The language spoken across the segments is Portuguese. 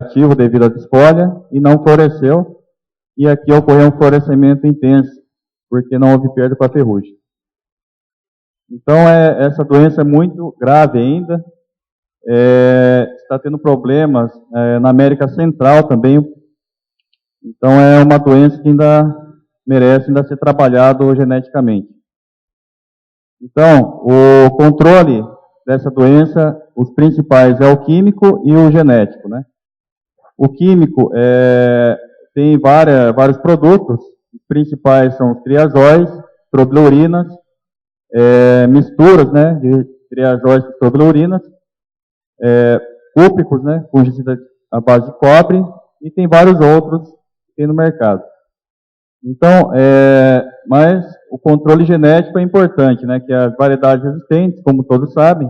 ativo devido à desfolha e não floresceu. E aqui ocorreu um florescimento intenso, porque não houve perda com a ferrugem. Então, essa doença é muito grave ainda. Está tendo problemas na América Central também. Então, é uma doença que ainda merece ser trabalhado geneticamente. Então, o controle dessa doença, os principais é o químico e o genético, né? O químico tem vários produtos, os principais são os triazóis, trobilurinas, misturas, né, de triazóis e trobilurinas, cúpricos, né, fungicida à base de cobre, e tem vários outros que tem no mercado. Então, mas o controle genético é importante, né, que as variedades resistentes, como todos sabem,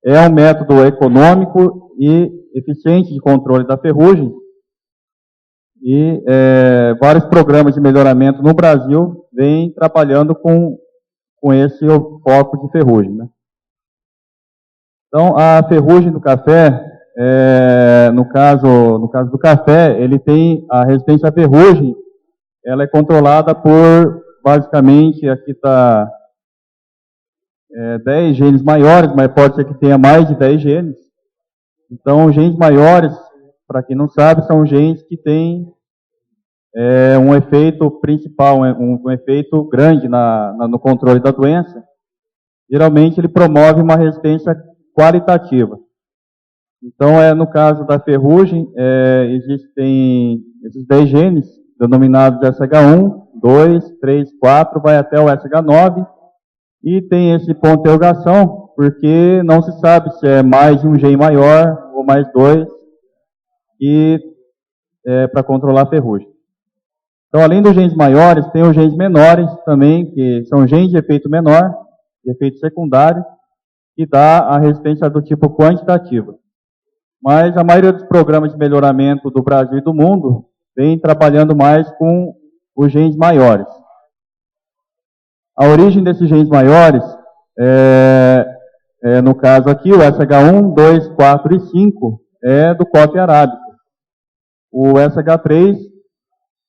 é um método econômico e eficiente de controle da ferrugem, e vários programas de melhoramento no Brasil vêm trabalhando com esse foco de ferrugem, né? Então, a ferrugem do café, no caso do café, ele tem a resistência à ferrugem, ela é controlada por, basicamente, aqui está 10 genes maiores, mas pode ser que tenha mais de 10 genes. Então, genes maiores, para quem não sabe, são genes que têm um efeito principal, um efeito grande no controle da doença. Geralmente, ele promove uma resistência qualitativa. Então, no caso da ferrugem, existem esses 10 genes, denominados SH1, 2, 3, 4, vai até o SH9, e tem esse ponto de interrogação, porque não se sabe se é mais de um gene maior ou mais 2, para controlar a ferrugem. Então, além dos genes maiores, tem os genes menores também, que são genes de efeito menor, de efeito secundário, que dá a resistência do tipo quantitativa. Mas a maioria dos programas de melhoramento do Brasil e do mundo vem trabalhando mais com os genes maiores. A origem desses genes maiores, no caso aqui, o SH1, 2, 4 e 5, é do coffee arábica. O SH3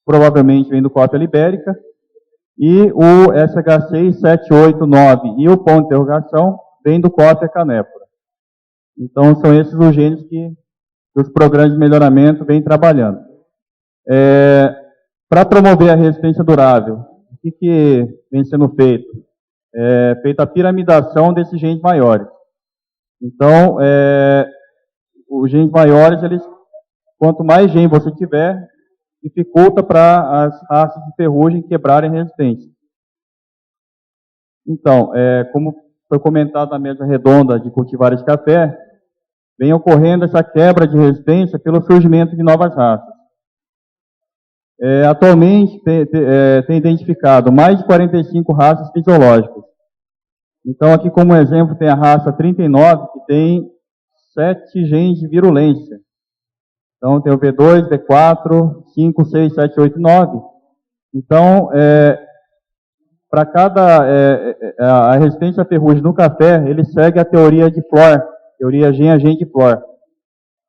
provavelmente vem do coffee libérica, e o SH6, 7, 8, 9 e o ponto de interrogação vem do coffee canéfora. Então, são esses os genes que os programas de melhoramento vêm trabalhando. Para promover a resistência durável, o que vem sendo feito? Feita a piramidação desses genes maiores. Então, os genes maiores, quanto mais gene você tiver, dificulta para as raças de ferrugem quebrarem resistência. Então, como foi comentado na mesa redonda de cultivares de café, vem ocorrendo essa quebra de resistência pelo surgimento de novas raças. Atualmente, tem identificado mais de 45 raças fisiológicas. Então, aqui como exemplo, tem a raça 39, que tem 7 genes de virulência. Então, tem o V2, V4, 5, 6, 7, 8 e 9. Então, para cada a resistência à ferrugem no café, ele segue a teoria de Flor, teoria gen-agente de Flor.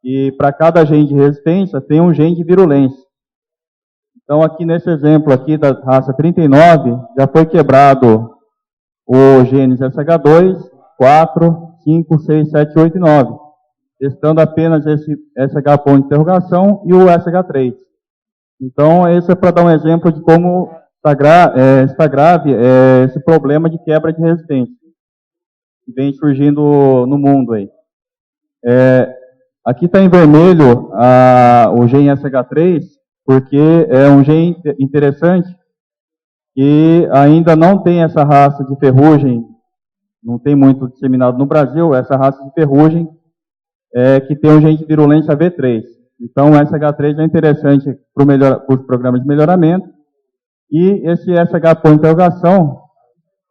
E para cada gene de resistência, tem um gene de virulência. Então, aqui nesse exemplo aqui da raça 39, já foi quebrado o genes SH2, 4, 5, 6, 7, 8 e 9. Testando apenas esse SH ponto de interrogação e o SH3. Então, esse é para dar um exemplo de como está grave esse problema de quebra de resistência que vem surgindo no mundo aí. Aqui está em vermelho o gene SH3, porque é um gene interessante que ainda não tem essa raça de ferrugem, não tem muito disseminado no Brasil, essa raça de ferrugem que tem um gene de virulência V3. Então, o SH3 é interessante para os programas de melhoramento. E esse SH ponto de interrogação,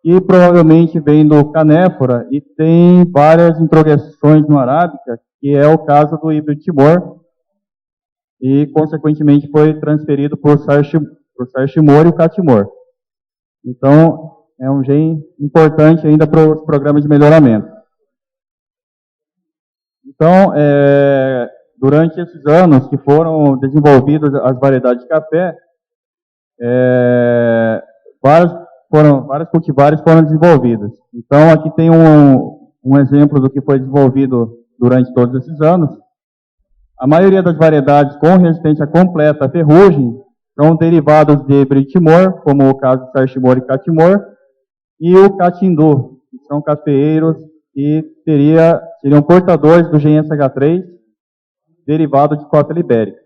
que provavelmente vem do canéfora e tem várias introgressões no arábica, que é o caso do híbrido Timor, e, consequentemente, foi transferido para o Sarchimor e o Catimor. Então, é um gene importante ainda para os programas de melhoramento. Então, durante esses anos que foram desenvolvidas as variedades de café, várias cultivares foram desenvolvidas. Então, aqui tem um exemplo do que foi desenvolvido durante todos esses anos. A maioria das variedades com resistência completa à ferrugem são derivados de Britimor, como o caso do Sarchimor e Catimor, e o Catindu, que são cafeeiros que seriam portadores do gen SH3, derivado de cópia libérica.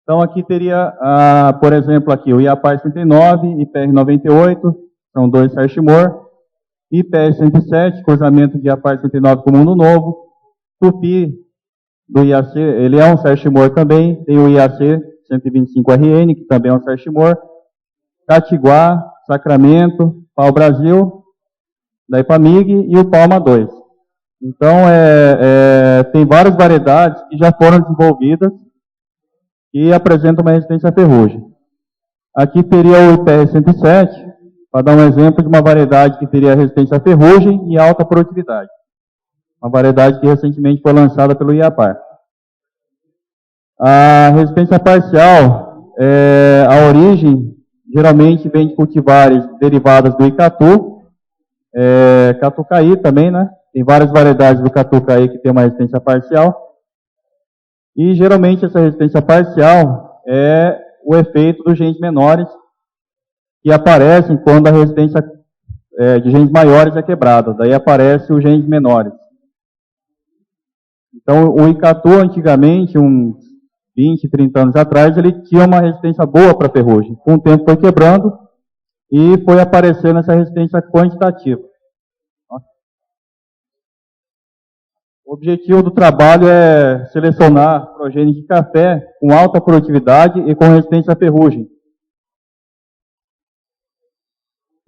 Então, aqui teria, por exemplo, aqui o IAPAR 39 e PR98, são dois Sarchimor, IPR 107, cruzamento de IAPAR 39 com Mundo Novo, Tupi, do IAC, ele é um Sarchimor também, tem o IAC 125RN, que também é um Sarchimor, Catiguá, Sacramento, Pau Brasil, da Ipamig e o Palma 2. Então, tem várias variedades que já foram desenvolvidas e apresentam uma resistência à ferrugem. Aqui teria o IPR 107, para dar um exemplo de uma variedade que teria resistência à ferrugem e alta produtividade. Uma variedade que recentemente foi lançada pelo IAPAR. A resistência parcial, a origem, geralmente vem de cultivares derivadas do Icatu, Catucaí também, né? Tem várias variedades do Catucaí que tem uma resistência parcial. E geralmente essa resistência parcial é o efeito dos genes menores que aparecem quando a resistência de genes maiores é quebrada. Daí aparece os genes menores. Então, o Icatu, antigamente, uns 20, 30 anos atrás, ele tinha uma resistência boa para ferrugem. Com o tempo foi quebrando e foi aparecendo essa resistência quantitativa. O objetivo do trabalho é selecionar progênios de café com alta produtividade e com resistência à ferrugem.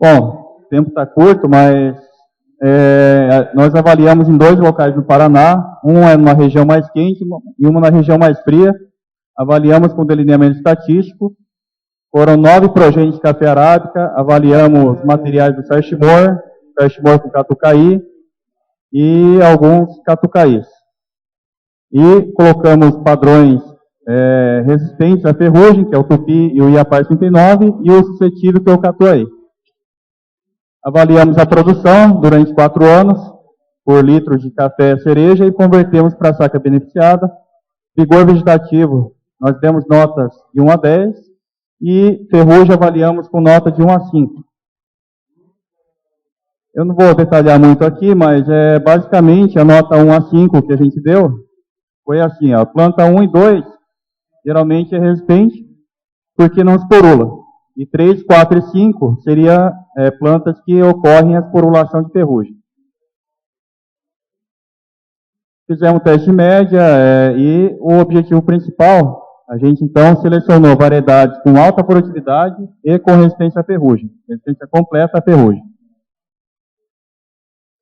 Bom, o tempo está curto, mas nós avaliamos em 2 locais no Paraná, um é numa região mais quente e uma na região mais fria. Avaliamos com delineamento estatístico. Foram 9 progênios de café arábica, avaliamos materiais do Sarchimor com Catucaí e alguns Catucaís. E colocamos padrões resistentes à ferrugem, que é o Tupi e o IAPAR 39, e o suscetível, que é o Catuaí. Avaliamos a produção durante 4 anos, por litro de café cereja, e convertemos para a saca beneficiada. Vigor vegetativo, nós demos notas de 1 a 10, e ferrugem avaliamos com nota de 1 a 5. Eu não vou detalhar muito aqui, mas basicamente a nota 1 a 5 que a gente deu foi assim, ó, planta 1 e 2 geralmente é resistente porque não esporula. E 3, 4 e 5 seria plantas que ocorrem a esporulação de ferrugem. Fizemos teste média e o objetivo principal, a gente então selecionou variedades com alta produtividade e com resistência à ferrugem, resistência completa à ferrugem.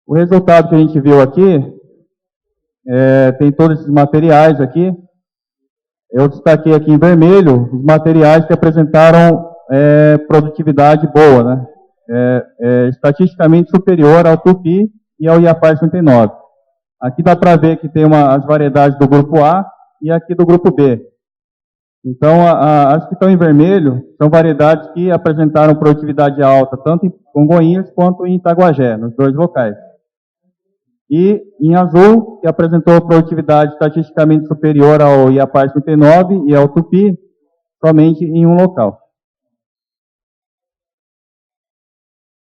O resultado que a gente viu aqui, tem todos esses materiais aqui. Eu destaquei aqui em vermelho os materiais que apresentaram produtividade boa, né? Estatisticamente superior ao Tupi e ao IAPAR 39. Aqui dá para ver que tem as variedades do grupo A e aqui do grupo B. Então, as que estão em vermelho são variedades que apresentaram produtividade alta, tanto em Congonhas quanto em Itaguajé, nos 2 locais. E em azul, que apresentou produtividade estatisticamente superior ao IAPAR 39 e ao Tupi, somente em um local.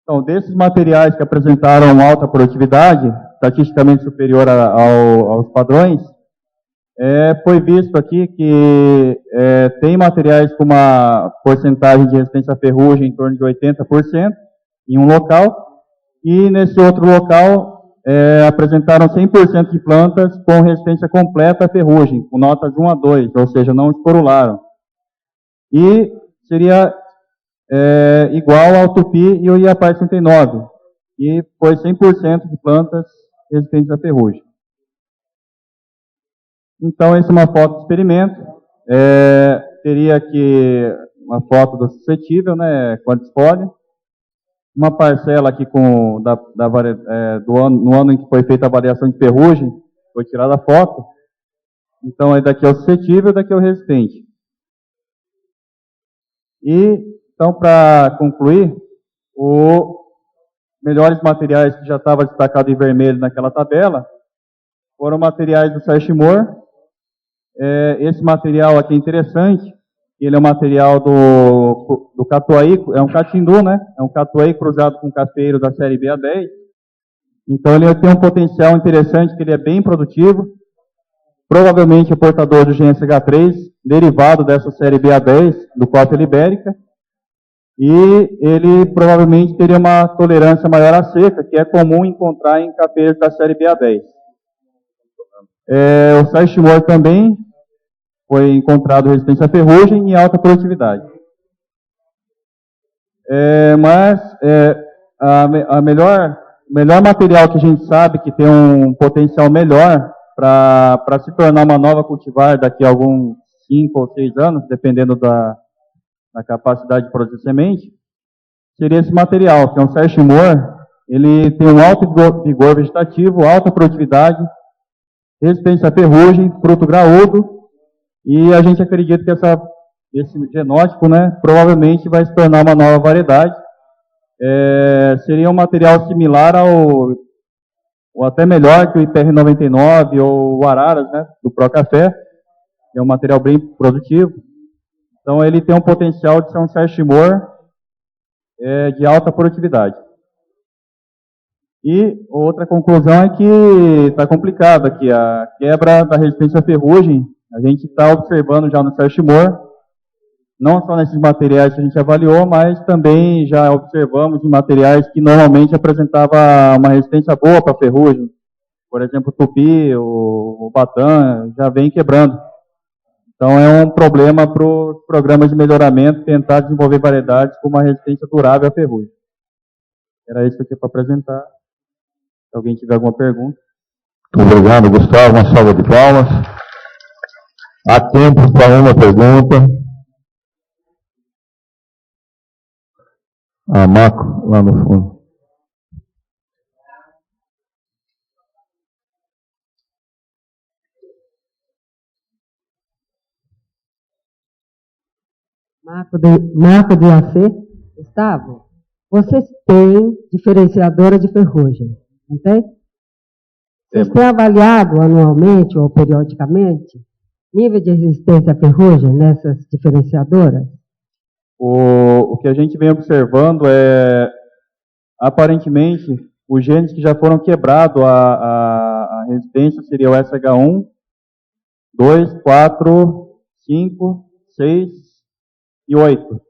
Então, desses materiais que apresentaram alta produtividade, estatisticamente superior aos padrões, foi visto aqui que tem materiais com uma porcentagem de resistência à ferrugem em torno de 80% em um local, e nesse outro local apresentaram 100% de plantas com resistência completa à ferrugem, com notas 1 a 2, ou seja, não esporularam. E seria igual ao Tupi e o IAPAR 39, e foi 100% de plantas resistentes à ferrugem. Então, essa é uma foto de experimento. Teria aqui uma foto do suscetível, né, quantisfólia. Uma parcela aqui no ano em que foi feita a avaliação de ferrugem, foi tirada a foto. Então, daqui é o suscetível, daqui é o resistente. E, então, para concluir, os melhores materiais que já estava destacado em vermelho naquela tabela foram materiais do Sarchimor. Esse material aqui é interessante, ele é um material do catuai, é um catindu, né? É um catuai cruzado com cafeiro da série BA10. Então ele tem um potencial interessante, que ele é bem produtivo, provavelmente é portador do GNSH3, derivado dessa série BA10, do Coffea libérica, e ele provavelmente teria uma tolerância maior à seca, que é comum encontrar em cafeiros da série BA10. O Sarchimor também foi encontrado resistência à ferrugem e alta produtividade. O melhor material que a gente sabe que tem um potencial melhor para se tornar uma nova cultivar daqui a alguns 5 ou 6 anos, dependendo da capacidade de produzir semente, seria esse material, que é um Sarchimor. Ele tem um alto vigor vegetativo, alta produtividade, resistência à ferrugem, fruto graúdo, e a gente acredita que esse genótipo, né, provavelmente vai se tornar uma nova variedade. Seria um material similar ou até melhor que o IPR99 ou o Araras, né, do Procafé. É um material bem produtivo. Então ele tem um potencial de ser um Sarchimor de alta produtividade. E outra conclusão é que está complicado aqui, a quebra da resistência à ferrugem, a gente está observando já no Sarchimor, não só nesses materiais que a gente avaliou, mas também já observamos em materiais que normalmente apresentavam uma resistência boa para ferrugem. Por exemplo, o tupi, o batã, já vem quebrando. Então é um problema para os programas de melhoramento tentar desenvolver variedades com uma resistência durável à ferrugem. Era isso que eu tinha para apresentar. Se alguém tiver alguma pergunta. Muito obrigado, Gustavo. Uma salva de palmas. Há tempo para uma pergunta. Marco, lá no fundo. Marco de AC. Gustavo, vocês têm diferenciadora de ferrugem, não tem? Vocês têm avaliado anualmente ou periodicamente nível de resistência à ferrugem nessas diferenciadoras? O que a gente vem observando aparentemente, os genes que já foram quebrados a resistência seria o SH1, 2, 4, 5, 6 e 8.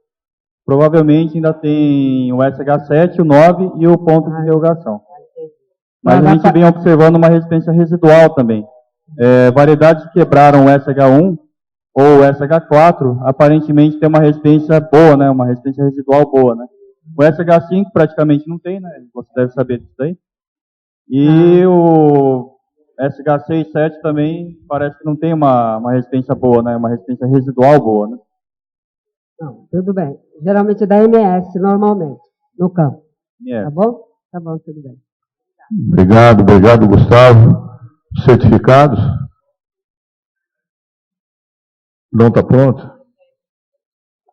Provavelmente ainda tem o SH7, o 9 e o ponto de interrogação. Mas a gente vem observando uma resistência residual também. Variedades que quebraram o SH1 ou o SH4, aparentemente tem uma resistência boa, né? Uma resistência residual boa, né? O SH5 praticamente não tem, né? Você deve saber disso daí. E o SH6 e 7 também parece que não tem uma resistência boa, né? Uma resistência residual boa, né? Não, tudo bem. Geralmente dá MS, normalmente, no campo. Tá bom? Tá bom, tudo bem. Obrigado, Gustavo. Certificados? Não está pronto?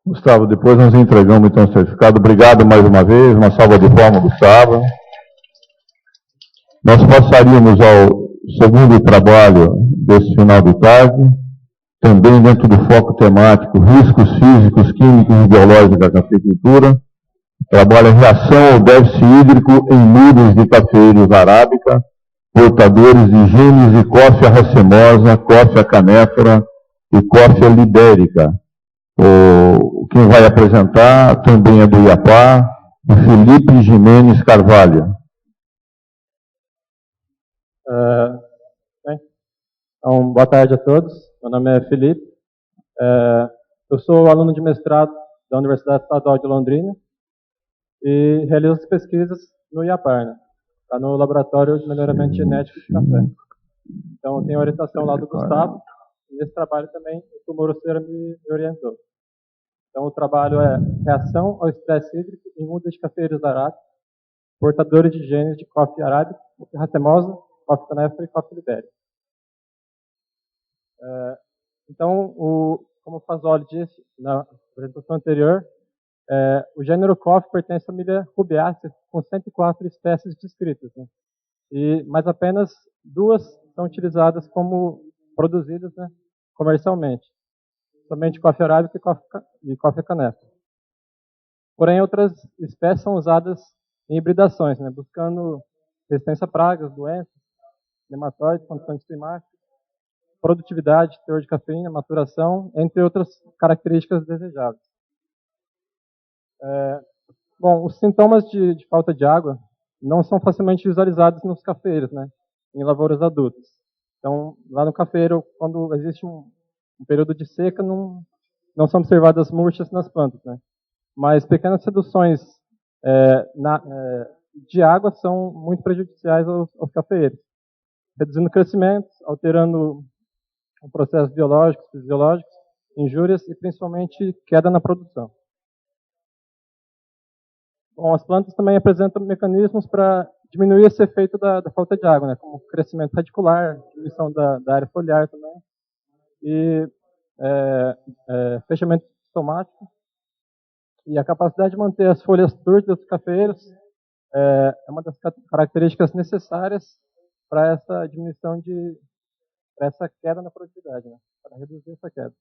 Gustavo, depois nós entregamos então o certificado. Obrigado mais uma vez, uma salva de palmas, Gustavo. Nós passaríamos ao segundo trabalho desse final de tarde, também dentro do foco temático Riscos Físicos, Químicos e Biológicos da Cafeicultura. Trabalha reação ao déficit hídrico em mudas de cafeiros arábica, portadores de genes de Coffea racemosa, Coffea canéfora e Coffea libérica. Quem vai apresentar também é do Iapá, o Felipe Jimenez Carvalho. Então, boa tarde a todos. Meu nome é Felipe. Eu sou aluno de mestrado da Universidade Estadual de Londrina e realizo as pesquisas no IAPAR, né? Está no Laboratório de Melhoramento Genético de Café. Então, eu tenho a orientação lá do Gustavo. E nesse trabalho também o Tumoro Cera me orientou. Então, o trabalho é reação ao estresse hídrico em mudas de cafeiros arábicos, portadores de genes de Coffea arábica, Coffea racemosa, Coffea canéfora e Coffea libérica. Então, como o Fasoli disse na apresentação anterior, o gênero Coffea pertence à família Rubiaceae, com 104 espécies descritas, né? Mas apenas 2 são utilizadas como produzidas, né, comercialmente. Somente Coffea arábica e Coffea canephora. Porém, outras espécies são usadas em hibridações, né, buscando resistência a pragas, doenças, nematóides, condições climáticas, produtividade, teor de cafeína, maturação, entre outras características desejáveis. Bom, os sintomas de falta de água não são facilmente visualizados nos cafeeiros, né, em lavouras adultas. Então, lá no cafeiro, quando existe um período de seca, não são observadas murchas nas plantas, né. Mas pequenas reduções de água são muito prejudiciais aos cafeeiros, reduzindo o crescimento, alterando o processo biológico, fisiológico, injúrias e principalmente queda na produção. Bom, as plantas também apresentam mecanismos para diminuir esse efeito da falta de água, né, como crescimento radicular, diminuição da área foliar também, e fechamento somático. E a capacidade de manter as folhas túrgidas dos cafeeiros é uma das características necessárias para essa diminuição para essa queda na produtividade, né, para reduzir essa queda.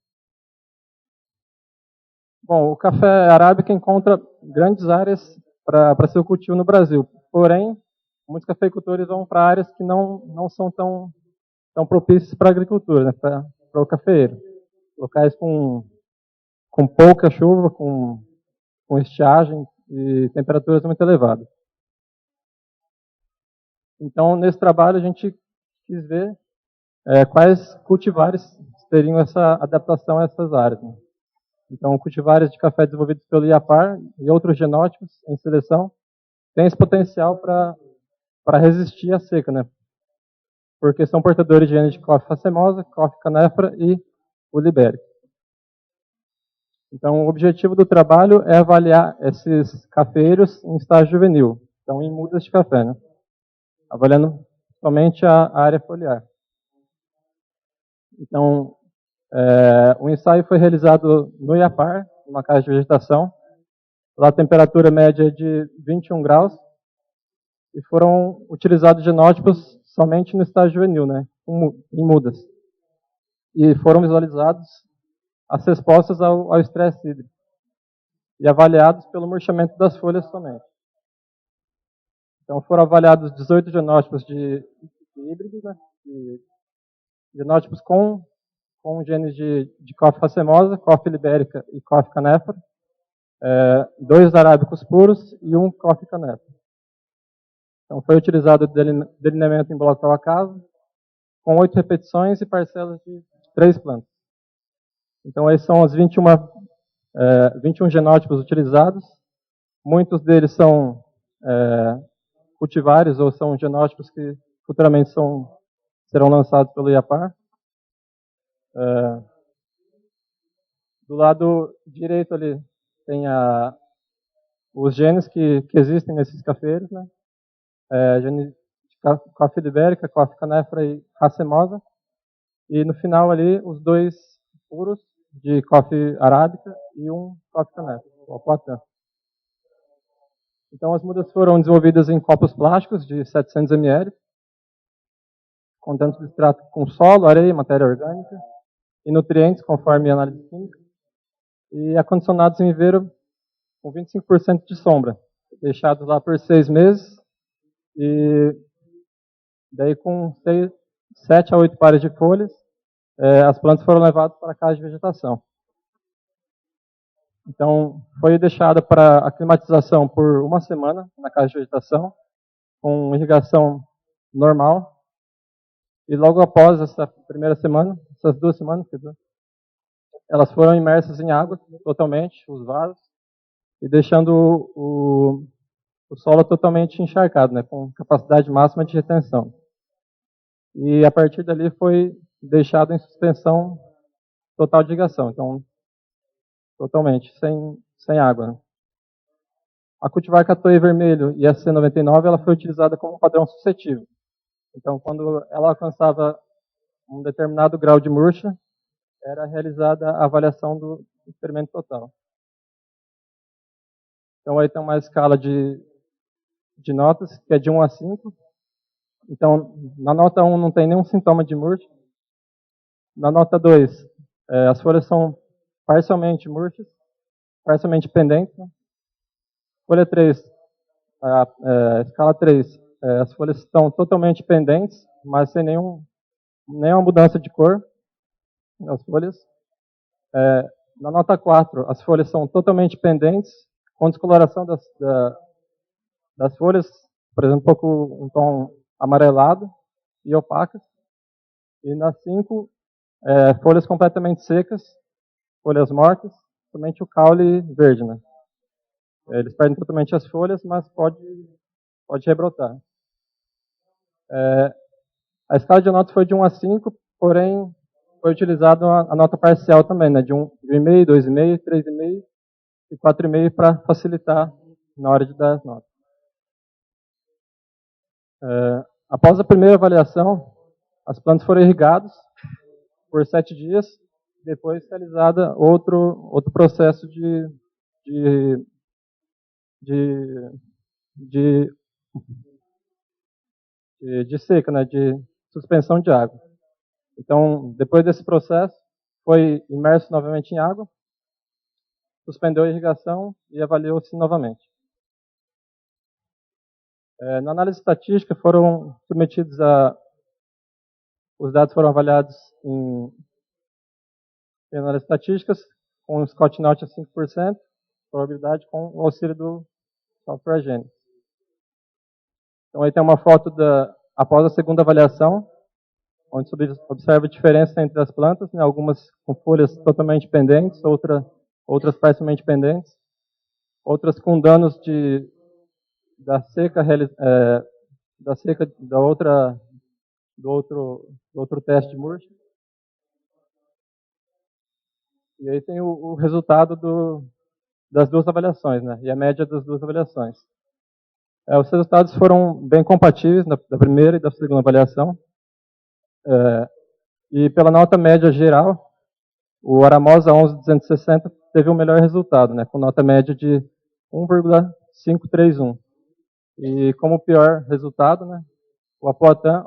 Bom, o café arábica encontra grandes áreas para seu cultivo no Brasil. Porém, muitos cafeicultores vão para áreas que não são tão propícias para a agricultura, né, para o cafeeiro. Locais com pouca chuva, com estiagem e temperaturas muito elevadas. Então, nesse trabalho, a gente quis ver quais cultivares teriam essa adaptação a essas áreas, né? Então, cultivares de café desenvolvidos pelo IAPAR e outros genótipos em seleção têm esse potencial para resistir à seca, né? Porque são portadores de genes de Coffea racemosa, Coffea canephora e o libérico. Então, o objetivo do trabalho é avaliar esses cafeeiros em estágio juvenil, então em mudas de café, né? Avaliando somente a área foliar. Então, o ensaio foi realizado no IAPAR, numa casa de vegetação. Lá a temperatura média é de 21 graus. E foram utilizados genótipos somente no estágio juvenil, né, em mudas. E foram visualizados as respostas ao estresse hídrico. E avaliados pelo murchamento das folhas somente. Então foram avaliados 18 genótipos de híbridos, né, de genótipos com genes de Coffea racemosa, Coffea libérica e Coffea canephora, 2 arábicos puros e 1 Coffea canephora. Então foi utilizado delineamento em bloco ao acaso, com 8 repetições e parcelas de 3 plantas. Então esses são os 21 genótipos utilizados. Muitos deles são cultivares ou são genótipos que futuramente serão lançados pelo IAPAR. Do lado direito ali tem os genes que existem nesses cafeeiros, né? Genes de Coffea libérica, Coffea canephora e racemosa. E no final ali os 2 puros de Coffea arábica e 1 Coffea canephora, o Poitin. Então as mudas foram desenvolvidas em copos plásticos de 700 ml, contendo substrato com solo, areia, matéria orgânica e nutrientes, conforme a análise química, e acondicionados em viveiro com 25% de sombra, deixados lá por 6 meses, e daí com 7 a 8 pares de folhas, as plantas foram levadas para a casa de vegetação. Então, foi deixada para aclimatização por 1 semana na casa de vegetação, com irrigação normal, e logo após essa primeira semana, essas 2 semanas, elas foram imersas em água totalmente, os vasos, e deixando o solo totalmente encharcado, né, com capacidade máxima de retenção. E a partir dali foi deixado em suspensão total de irrigação, então totalmente, sem água, né. A cultivar Catoia vermelho e a C99, ela foi utilizada como padrão suscetível. Então, quando ela alcançava um determinado grau de murcha, era realizada a avaliação do experimento total. Então aí tem uma escala de notas, que é de 1 a 5. Então, na nota 1 não tem nenhum sintoma de murcha. Na nota 2, as folhas são parcialmente murchas, parcialmente pendentes. Né? Folha 3, escala 3, as folhas estão totalmente pendentes, mas sem nenhuma mudança de cor nas folhas. Na nota 4, as folhas são totalmente pendentes, com descoloração das folhas, por exemplo, um tom amarelado e opacas. E na 5, folhas completamente secas, folhas mortas, somente o caule verde, né? Eles perdem totalmente as folhas, mas pode rebrotar. A escala de notas foi de 1 a 5, porém foi utilizada a nota parcial também, né? De 1,5, 2,5, 3,5 e 4,5 para facilitar na hora de dar as notas. Após a primeira avaliação, as plantas foram irrigadas por 7 dias, depois realizada outro processo de seca, né, de suspensão de água. Então, depois desse processo, foi imerso novamente em água, suspendeu a irrigação e avaliou-se novamente. Na análise estatística, foram submetidos os dados foram avaliados em análises estatísticas, com o Scott Naut a 5%, probabilidade com o auxílio do software Genesis. Então aí tem uma foto após a segunda avaliação, onde se observa a diferença entre as plantas, né, algumas com folhas totalmente pendentes, outras parcialmente pendentes, outras com danos da seca do outro teste de murcha. E aí tem o resultado das duas avaliações, né, e a média das duas avaliações. Os resultados foram bem compatíveis da primeira e da segunda avaliação. E pela nota média geral, o Aramosa 11260 teve o melhor resultado, né, com nota média de 1,531. E como pior resultado, né, o Apoatan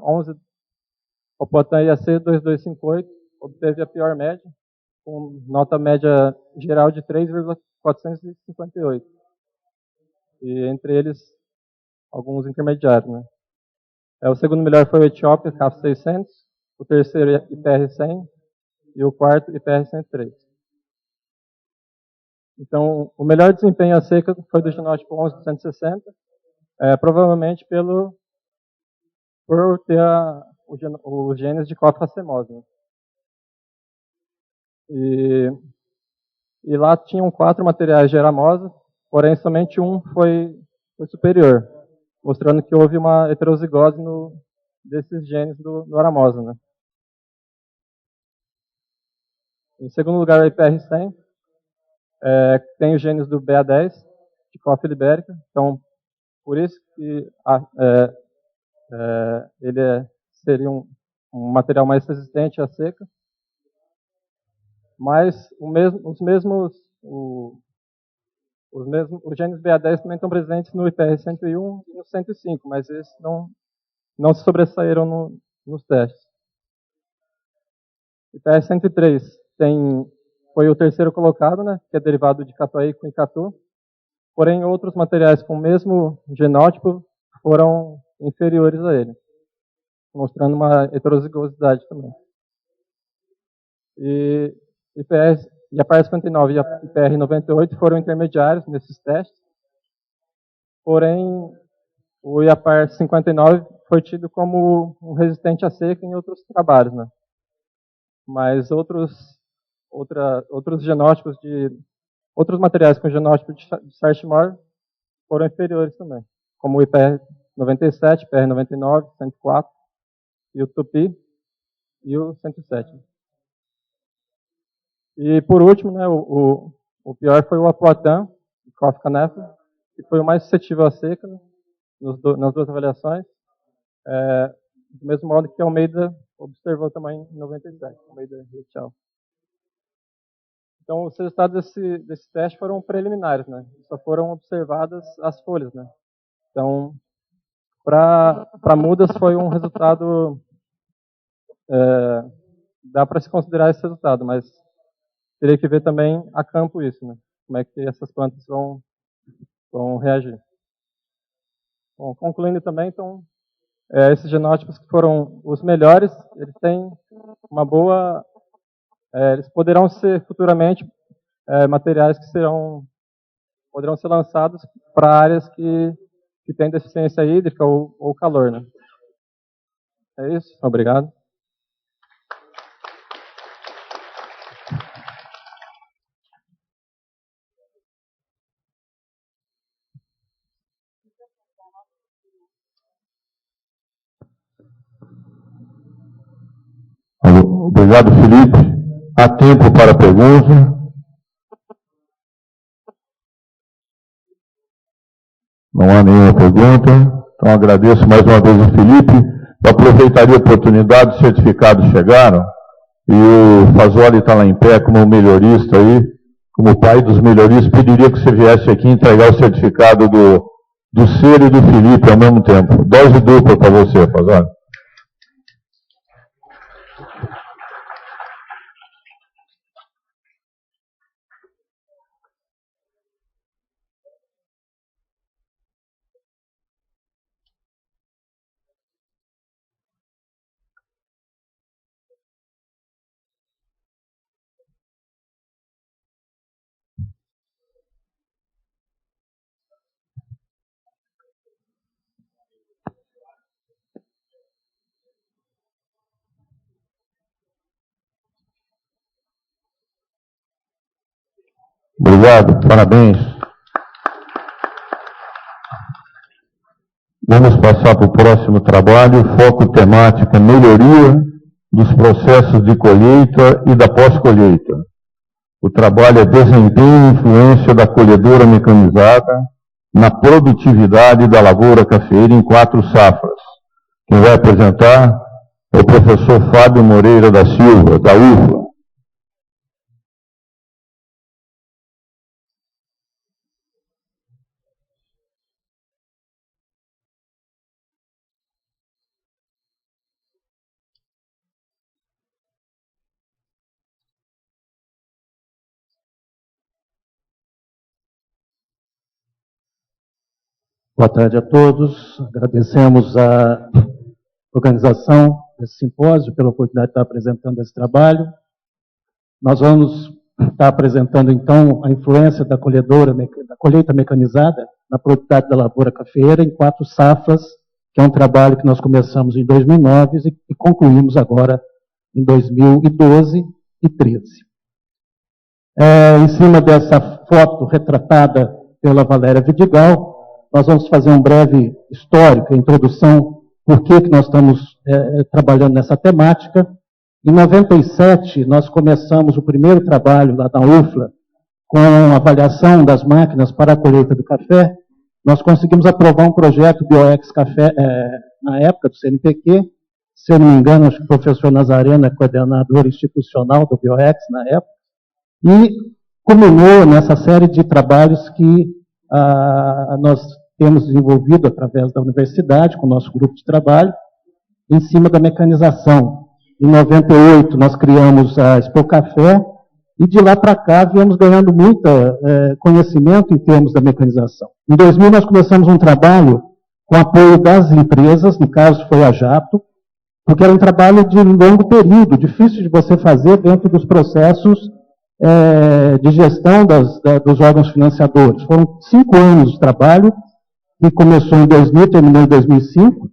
IAC 2258 obteve a pior média, com nota média geral de 3,458. E entre eles, alguns intermediários. Né. O segundo melhor foi o Etiópia, CAF 600, o terceiro IPR 100 e o quarto IPR 103. Então, o melhor desempenho a seca foi do genótipo 11260, provavelmente por ter os genes de cofa-racemose. Né. E lá tinham 4 materiais de aramosa, porém somente um foi superior, mostrando que houve uma heterozigose desses genes no aramosa. Né. Em segundo lugar, o IPR100, tem os genes do BA10, de cofa libérica, então por isso que ele seria um material mais resistente à seca, mas os genes BA10 também estão presentes no IPR101 e no 105, mas esses não se sobressaíram nos testes. O IPR103 foi o terceiro colocado, né, que é derivado de catoaico e catu, porém outros materiais com o mesmo genótipo foram inferiores a ele, mostrando uma heterozigosidade também. E a PAR 59 e a IPR 98 foram intermediários nesses testes, porém o IAPAR 59 foi tido como um resistente à seca em outros trabalhos, né? Mas outros genótipos outros materiais com genótipo de Sarchimore foram inferiores também, como o IPR 97, IPR 99, 104 e o Tupi e o 107. E por último, né, o pior foi o Apoatan, o Coffee Canepa, que foi o mais suscetível à seca, né, nas duas avaliações, do mesmo modo que a Almeida observou também em 97, no meio da rede-alfa. Então, os resultados desse teste foram preliminares, né? Só foram observadas as folhas, né? Então, para mudas foi um resultado, dá para se considerar esse resultado, mas teria que ver também a campo isso, né? Como é que essas plantas vão reagir. Bom, concluindo também, então, esses genótipos que foram os melhores, eles têm uma boa... eles poderão ser futuramente materiais que poderão ser lançados para áreas que têm deficiência hídrica ou calor, né? É isso, obrigado. Obrigado, Felipe. Há tempo para pergunta. Não há nenhuma pergunta. Então, agradeço mais uma vez ao Felipe. Eu aproveitaria a oportunidade, os certificados chegaram, e o Fazoli está lá em pé como melhorista aí, como pai dos melhoristas. Pediria que você viesse aqui entregar o certificado do Ciro e do Felipe ao mesmo tempo. Dose dupla para você, Fazoli. Obrigado, parabéns. Vamos passar para o próximo trabalho, foco temática, melhoria dos processos de colheita e da pós-colheita. O trabalho é desempenho e influência da colhedora mecanizada na produtividade da lavoura cafeeira em 4 safras. Quem vai apresentar é o professor Fábio Moreira da Silva, da UFLA. Boa tarde a todos. Agradecemos a organização desse simpósio pela oportunidade de estar apresentando esse trabalho. Nós vamos estar apresentando, então, a influência da colheita mecanizada na produtividade da lavoura cafeeira em 4 safras, que é um trabalho que nós começamos em 2009 e concluímos agora em 2012 e 2013. Em cima dessa foto retratada pela Valéria Vidigal, nós vamos fazer um breve histórico, introdução, por que nós estamos trabalhando nessa temática. Em 97, nós começamos o primeiro trabalho lá na UFLA, com a avaliação das máquinas para a colheita do café. Nós conseguimos aprovar um projeto BioX Café, na época do CNPq. Se eu não me engano, acho que o professor Nazareno é coordenador institucional do BioX na época. E culminou nessa série de trabalhos que nós temos desenvolvido através da universidade, com o nosso grupo de trabalho, em cima da mecanização. Em 98, nós criamos a Expo Café, e de lá para cá viemos ganhando muito conhecimento em termos da mecanização. Em 2000, nós começamos um trabalho com apoio das empresas, no caso foi a Jato, porque era um trabalho de longo período, difícil de você fazer dentro dos processos de gestão dos órgãos financiadores. Foram 5 anos de trabalho, que começou em 2000, terminou em 2005,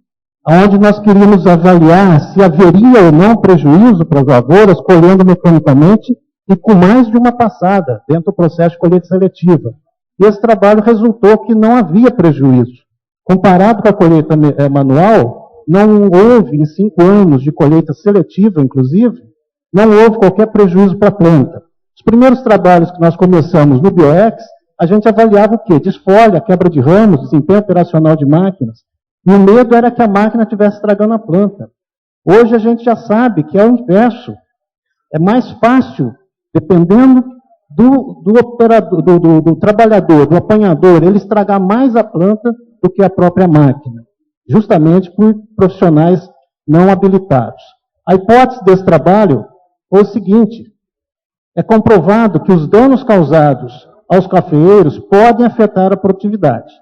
onde nós queríamos avaliar se haveria ou não prejuízo para as lavouras colhendo mecanicamente e com mais de uma passada dentro do processo de colheita seletiva. E esse trabalho resultou que não havia prejuízo. Comparado com a colheita manual, não houve, em 5 anos de colheita seletiva, inclusive, não houve qualquer prejuízo para a planta. Os primeiros trabalhos que nós começamos no BioX, a gente avaliava o quê? Desfolha, quebra de ramos, desempenho operacional de máquinas. E o medo era que a máquina estivesse estragando a planta. Hoje a gente já sabe que é o inverso. É mais fácil, dependendo do operador, do trabalhador, do apanhador, ele estragar mais a planta do que a própria máquina, justamente por profissionais não habilitados. A hipótese desse trabalho foi o seguinte: é comprovado que os danos causados aos cafeeiros podem afetar a produtividade.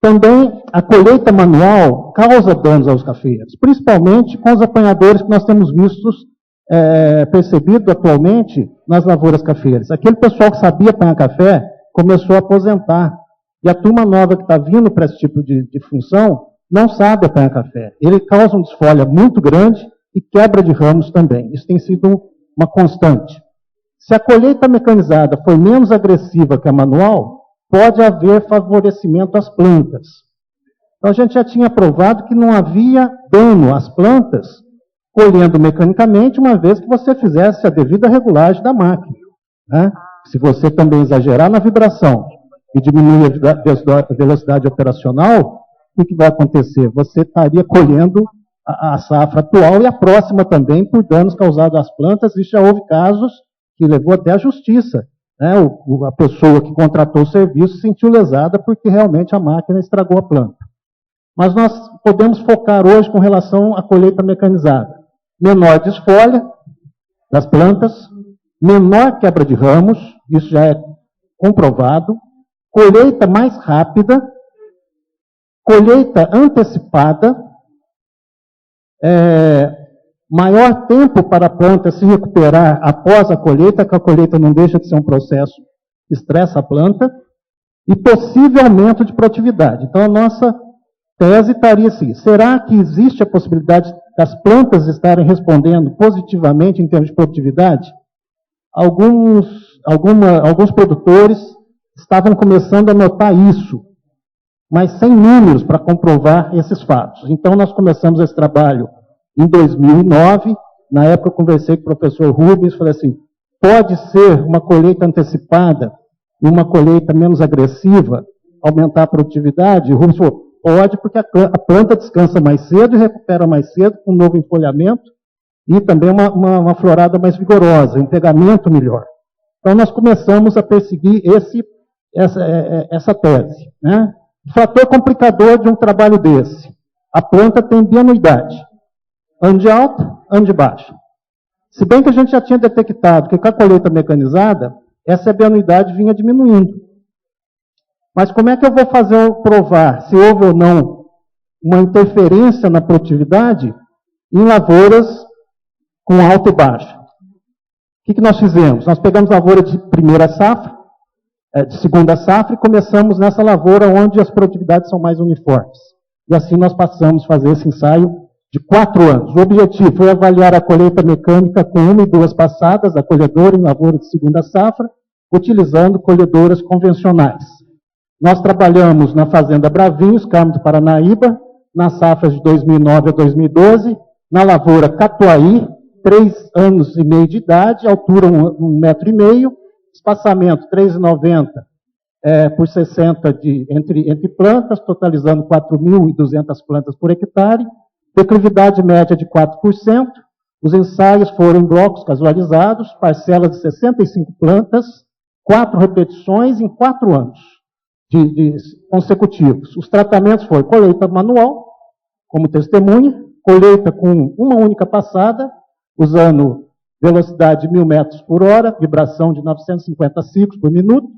Também a colheita manual causa danos aos cafeeiros, principalmente com os apanhadores que nós temos percebido atualmente nas lavouras cafeeiras. Aquele pessoal que sabia apanhar café começou a aposentar. E a turma nova que está vindo para esse tipo de função não sabe apanhar café. Ele causa um desfolha muito grande e quebra de ramos também. Isso tem sido uma constante. Se a colheita mecanizada for menos agressiva que a manual, pode haver favorecimento às plantas. Então, a gente já tinha provado que não havia dano às plantas colhendo mecanicamente, uma vez que você fizesse a devida regulagem da máquina, né? Se você também exagerar na vibração e diminuir a velocidade operacional, o que vai acontecer? Você estaria colhendo a safra atual e a próxima também por danos causados às plantas, e já houve casos que levou até à justiça. Né? A pessoa que contratou o serviço se sentiu lesada porque realmente a máquina estragou a planta. Mas nós podemos focar hoje com relação à colheita mecanizada. Menor desfolha das plantas, menor quebra de ramos, isso já é comprovado, colheita mais rápida, colheita antecipada, maior tempo para a planta se recuperar após a colheita, que a colheita não deixa de ser um processo que estressa a planta, e possível aumento de produtividade. Então, a nossa tese estaria assim: será que existe a possibilidade das plantas estarem respondendo positivamente em termos de produtividade? Alguns produtores estavam começando a notar isso, mas sem números para comprovar esses fatos. Então, nós começamos esse trabalho em 2009, na época eu conversei com o professor Rubens, falei assim: pode ser uma colheita antecipada e uma colheita menos agressiva aumentar a produtividade? O Rubens falou: pode, porque a planta descansa mais cedo e recupera mais cedo, com um novo enfolhamento e também uma florada mais vigorosa, um pegamento melhor. Então nós começamos a perseguir essa tese. Né? O fator complicador de um trabalho desse: a planta tem bianuidade. Ano de alta, ano de baixa. Se bem que a gente já tinha detectado que com a colheita mecanizada, essa bianuidade vinha diminuindo. Mas como é que eu vou provar se houve ou não uma interferência na produtividade em lavouras com alta e baixa? O que nós fizemos? Nós pegamos lavoura de primeira safra, de segunda safra, e começamos nessa lavoura onde as produtividades são mais uniformes. E assim nós passamos a fazer esse ensaio de 4 anos. O objetivo foi avaliar a colheita mecânica com 1 e 2 passadas da colhedora em lavoura de segunda safra, utilizando colhedoras convencionais. Nós trabalhamos na Fazenda Bravinhos, Carmo do Paranaíba, nas safras de 2009 a 2012, na lavoura Catuaí, 3 anos e meio de idade, altura 1,5 metro, espaçamento 3,90 por 60 entre plantas, totalizando 4.200 plantas por hectare, declividade média de 4%, os ensaios foram em blocos casualizados, parcelas de 65 plantas, 4 repetições em 4 anos consecutivos. Os tratamentos foram colheita manual, como testemunha, colheita com uma única passada, usando velocidade de 1.000 metros por hora, vibração de 950 ciclos por minuto,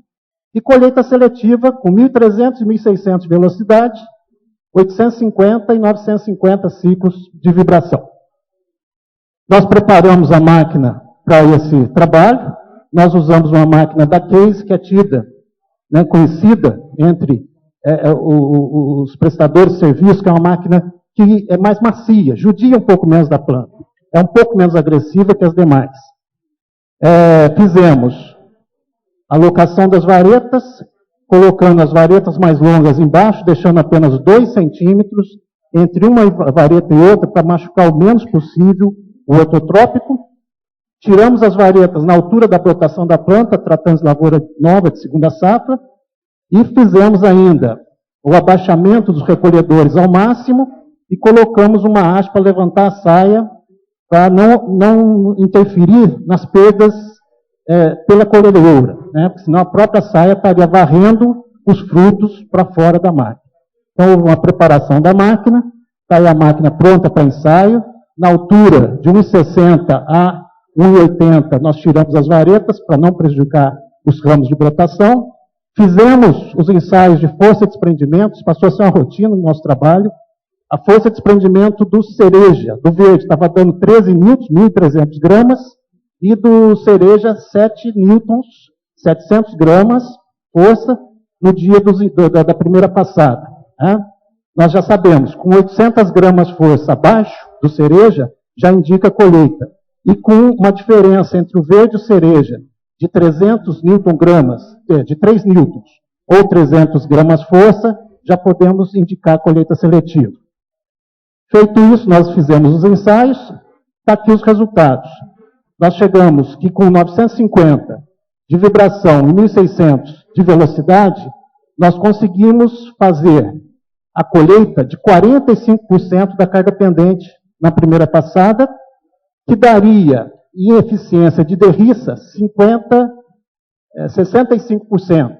e colheita seletiva com 1.300 e 1.600 de velocidade, 850 e 950 ciclos de vibração. Nós preparamos a máquina para esse trabalho. Nós usamos uma máquina da Case, que é tida, né, conhecida entre os prestadores de serviço, que é uma máquina que é mais macia, judia um pouco menos da planta. É um pouco menos agressiva que as demais. Fizemos a alocação das varetas, colocando as varetas mais longas embaixo, deixando apenas 2 centímetros entre uma vareta e outra, para machucar o menos possível o ortotrópico. Tiramos as varetas na altura da brotação da planta, tratando de lavoura nova de segunda safra, e fizemos ainda o abaixamento dos recolhedores ao máximo, e colocamos uma haste para levantar a saia, para não interferir nas perdas pela colhedoura, né? Porque senão a própria saia estaria varrendo os frutos para fora da máquina. Então, houve uma preparação da máquina, está aí a máquina pronta para ensaio. Na altura de 1,60 a 1,80, nós tiramos as varetas para não prejudicar os ramos de brotação. Fizemos os ensaios de força de desprendimento, passou a ser uma rotina no nosso trabalho. A força de desprendimento do cereja, do verde, estava dando 13 newtons, 1.300 gramas, e do cereja 7 newtons, 700 gramas, força, no dia da primeira passada. Né? Nós já sabemos, com 800 gramas força abaixo do cereja, já indica colheita. E com uma diferença entre o verde e o cereja de 300 newton-gramas, de 3 newtons, ou 300 gramas força, já podemos indicar colheita seletiva. Feito isso, nós fizemos os ensaios, está aqui os resultados. Nós chegamos que com 950 de vibração e 1.600 de velocidade, nós conseguimos fazer a colheita de 45% da carga pendente na primeira passada, que daria, em eficiência de derriça, 65%.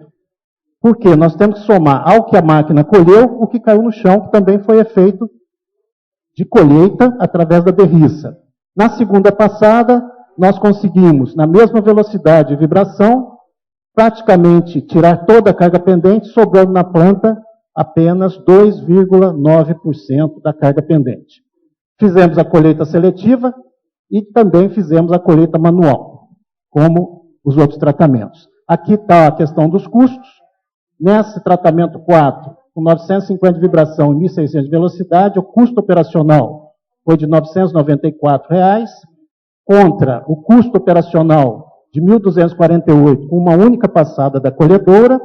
Por quê? Nós temos que somar ao que a máquina colheu, o que caiu no chão, que também foi efeito de colheita através da derriça. Na segunda passada, nós conseguimos, na mesma velocidade de vibração, praticamente tirar toda a carga pendente, sobrando na planta apenas 2,9% da carga pendente. Fizemos a colheita seletiva e também fizemos a colheita manual, como os outros tratamentos. Aqui está a questão dos custos. Nesse tratamento 4, com 950 de vibração e 1.600 de velocidade, o custo operacional foi de R$ 994, contra o custo operacional de 1.248, com uma única passada da colhedora,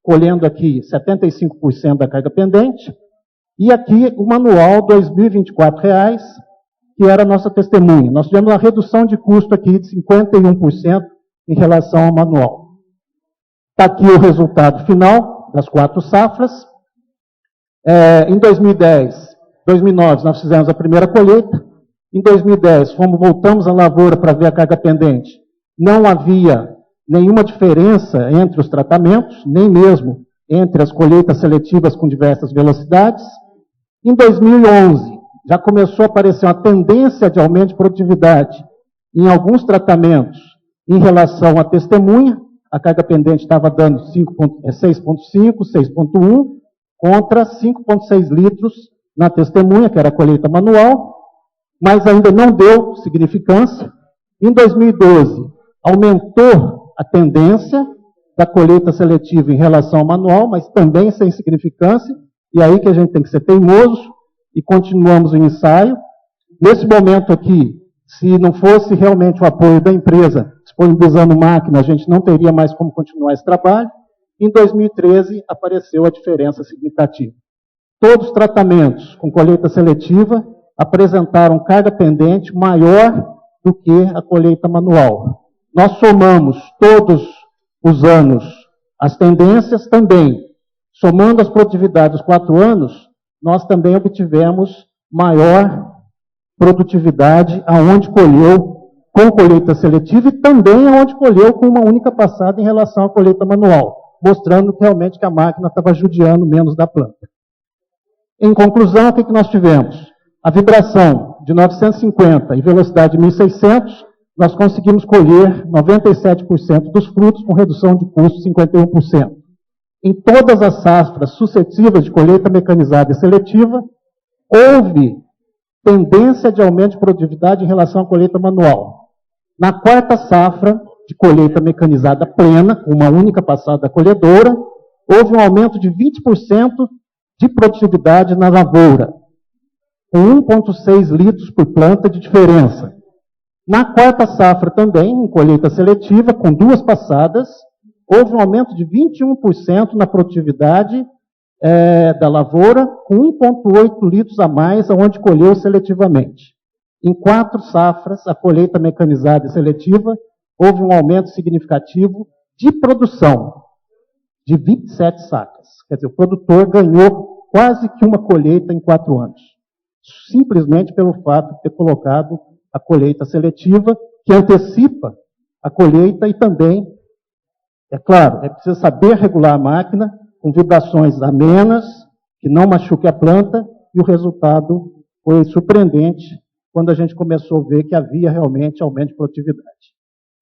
colhendo aqui 75% da carga pendente, e aqui o manual, R$ 2.024, que era a nossa testemunha. Nós tivemos uma redução de custo aqui de 51% em relação ao manual. Está aqui o resultado final das 4 safras. Em 2009, nós fizemos a primeira colheita. Em 2010, voltamos à lavoura para ver a carga pendente. Não havia nenhuma diferença entre os tratamentos, nem mesmo entre as colheitas seletivas com diversas velocidades. Em 2011, já começou a aparecer uma tendência de aumento de produtividade em alguns tratamentos em relação à testemunha. A carga pendente estava dando 6,5, 6,1, contra 5,6 litros na testemunha, que era a colheita manual, mas ainda não deu significância. Em 2012, aumentou a tendência da colheita seletiva em relação ao manual, mas também sem significância, e aí que a gente tem que ser teimoso, e continuamos o ensaio. Nesse momento aqui, se não fosse realmente o apoio da empresa disponibilizando máquina, a gente não teria mais como continuar esse trabalho. Em 2013, apareceu a diferença significativa. Todos os tratamentos com colheita seletiva apresentaram carga pendente maior do que a colheita manual. Nós somamos todos os anos as tendências também. Somando as produtividades dos 4 anos, nós também obtivemos maior produtividade aonde colheu com colheita seletiva e também aonde colheu com uma única passada em relação à colheita manual, mostrando realmente que a máquina estava judiando menos da planta. Em conclusão, o que nós tivemos? A vibração de 950 e velocidade de 1.600, nós conseguimos colher 97% dos frutos com redução de custo de 51%. Em todas as safras suscetíveis de colheita mecanizada e seletiva, houve tendência de aumento de produtividade em relação à colheita manual. Na 4ª safra de colheita mecanizada plena, com uma única passada da colhedora, houve um aumento de 20% de produtividade na lavoura, com 1,6 litros por planta de diferença. Na 4ª safra também, em colheita seletiva, com 2 passadas, houve um aumento de 21% na produtividade da lavoura, com 1,8 litros a mais, onde colheu seletivamente. Em 4 safras, a colheita mecanizada e seletiva, houve um aumento significativo de produção, de 27 sacas. Quer dizer, o produtor ganhou quase que uma colheita em 4 anos. simplesmente pelo fato de ter colocado a colheita seletiva, que antecipa a colheita e também, é claro, é preciso saber regular a máquina com vibrações amenas, que não machuque a planta, e o resultado foi surpreendente quando a gente começou a ver que havia realmente aumento de produtividade.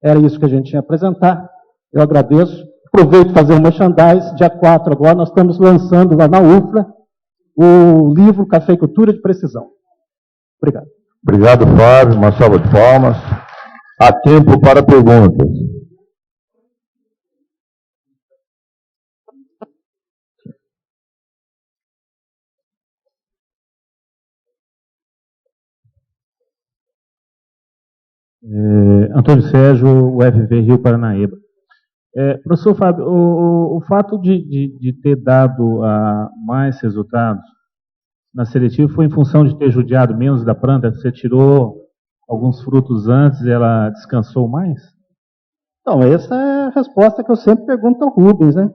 Era isso que a gente tinha a apresentar. Eu agradeço. Aproveito para fazer o merchandise. Dia 4 agora nós estamos lançando lá na UFLA o livro Cafeicultura de Precisão. Obrigado. Obrigado, Fábio. Uma salva de palmas. Há tempo para perguntas. Antônio Sérgio, UFV Rio Paranaíba. Professor Fábio, o fato de ter dado mais resultados na seletiva foi em função de ter judiado menos da planta? Você tirou alguns frutos antes e ela descansou mais? Então, essa é a resposta que eu sempre pergunto ao Rubens, né?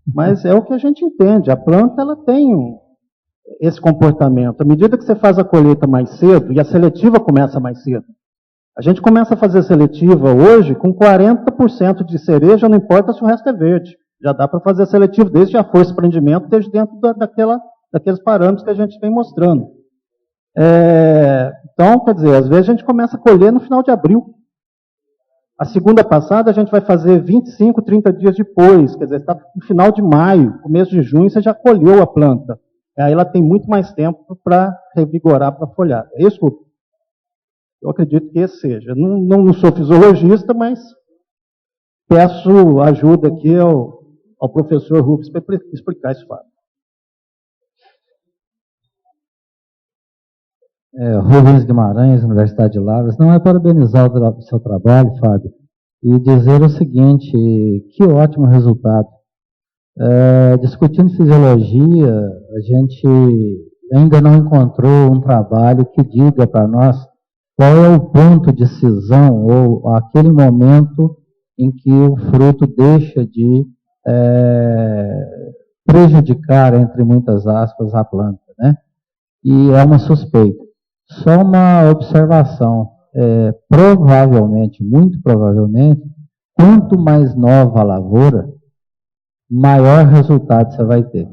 Mas é o que a gente entende. A planta, ela tem esse comportamento. À medida que você faz a colheita mais cedo, e a seletiva começa mais cedo, a gente começa a fazer seletiva hoje com 40% de cereja, não importa se o resto é verde. Já dá para fazer seletiva, desde a força de prendimento, desde dentro daqueles parâmetros que a gente vem mostrando. Então, quer dizer, às vezes a gente começa a colher no final de abril. A segunda passada a gente vai fazer 25, 30 dias depois, quer dizer, está no final de maio, começo de junho, você já colheu a planta. Aí ela tem muito mais tempo para revigorar, para folhar. É isso, Rubens? Eu acredito que esse seja. Não sou fisiologista, mas peço ajuda aqui ao professor Rubens para explicar esse fato. Rubens Guimarães, Universidade de Lavras. Não é parabenizar o seu trabalho, Fábio, e dizer o seguinte, que ótimo resultado. Discutindo fisiologia, a gente ainda não encontrou um trabalho que diga para nós qual é o ponto de cisão ou aquele momento em que o fruto deixa de prejudicar, entre muitas aspas, a planta, né? E é uma suspeita. Só uma observação. Provavelmente, muito provavelmente, quanto mais nova a lavoura, maior resultado você vai ter.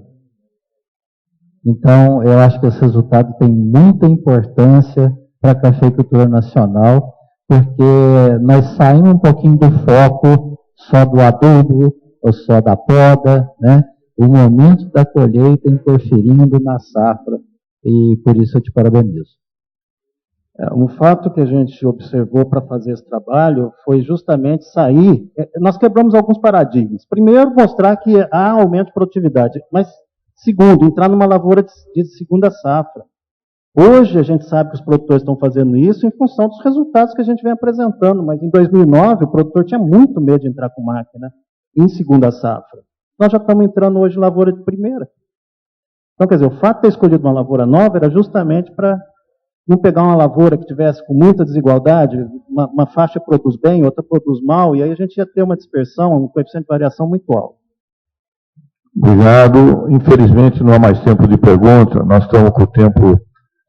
Então, eu acho que esse resultado tem muita importância para a cafeicultura nacional, porque nós saímos um pouquinho do foco só do adubo, ou só da poda, né? O momento da colheita interferindo na safra, e por isso eu te parabenizo. Um fato que a gente observou para fazer esse trabalho foi justamente sair. Nós quebramos alguns paradigmas. Primeiro, mostrar que há aumento de produtividade, mas segundo, entrar numa lavoura de segunda safra. Hoje a gente sabe que os produtores estão fazendo isso em função dos resultados que a gente vem apresentando, mas em 2009 o produtor tinha muito medo de entrar com máquina em segunda safra. Nós já estamos entrando hoje em lavoura de primeira. Então, quer dizer, o fato de ter escolhido uma lavoura nova era justamente para não pegar uma lavoura que tivesse com muita desigualdade, uma faixa produz bem, outra produz mal, e aí a gente ia ter uma dispersão, um coeficiente de variação muito alto. Obrigado. Infelizmente não há mais tempo de pergunta, nós estamos com o tempo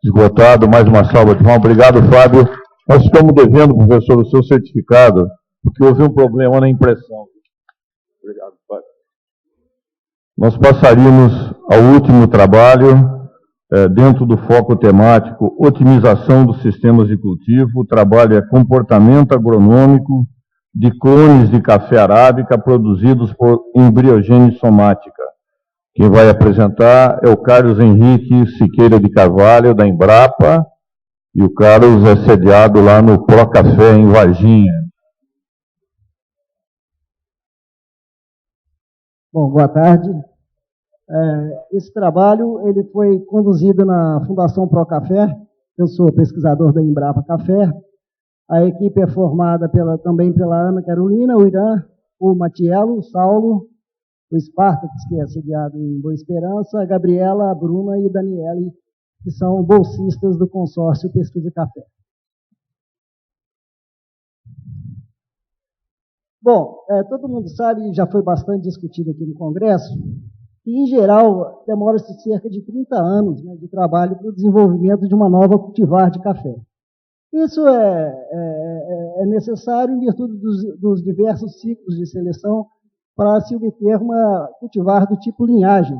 esgotado. Mais uma salva de palmas. Obrigado, Fábio. Nós estamos devendo, professor, o seu certificado, porque houve um problema na impressão. Obrigado, Fábio. Nós passaríamos ao último trabalho, dentro do foco temático, otimização dos sistemas de cultivo. O trabalho é comportamento agronômico de clones de café arábica produzidos por embriogênese somática. Quem vai apresentar é o Carlos Henrique Siqueira de Carvalho, da Embrapa, e o Carlos é sediado lá no Pro Café, em Varginha. Bom, boa tarde. Esse trabalho ele foi conduzido na Fundação Pro Café. Eu sou pesquisador da Embrapa Café. A equipe é formada também pela Ana Carolina, o Irã, o Matiello, o Saulo, o Spartacus, que é sediado em Boa Esperança, a Gabriela, a Bruna e o Daniele, que são bolsistas do consórcio Pesquisa Café. Bom, todo mundo sabe, já foi bastante discutido aqui no Congresso, E, em geral, demora-se cerca de 30 anos, né, de trabalho para o desenvolvimento de uma nova cultivar de café. Isso é necessário em virtude dos diversos ciclos de seleção para se obter uma cultivar do tipo linhagem.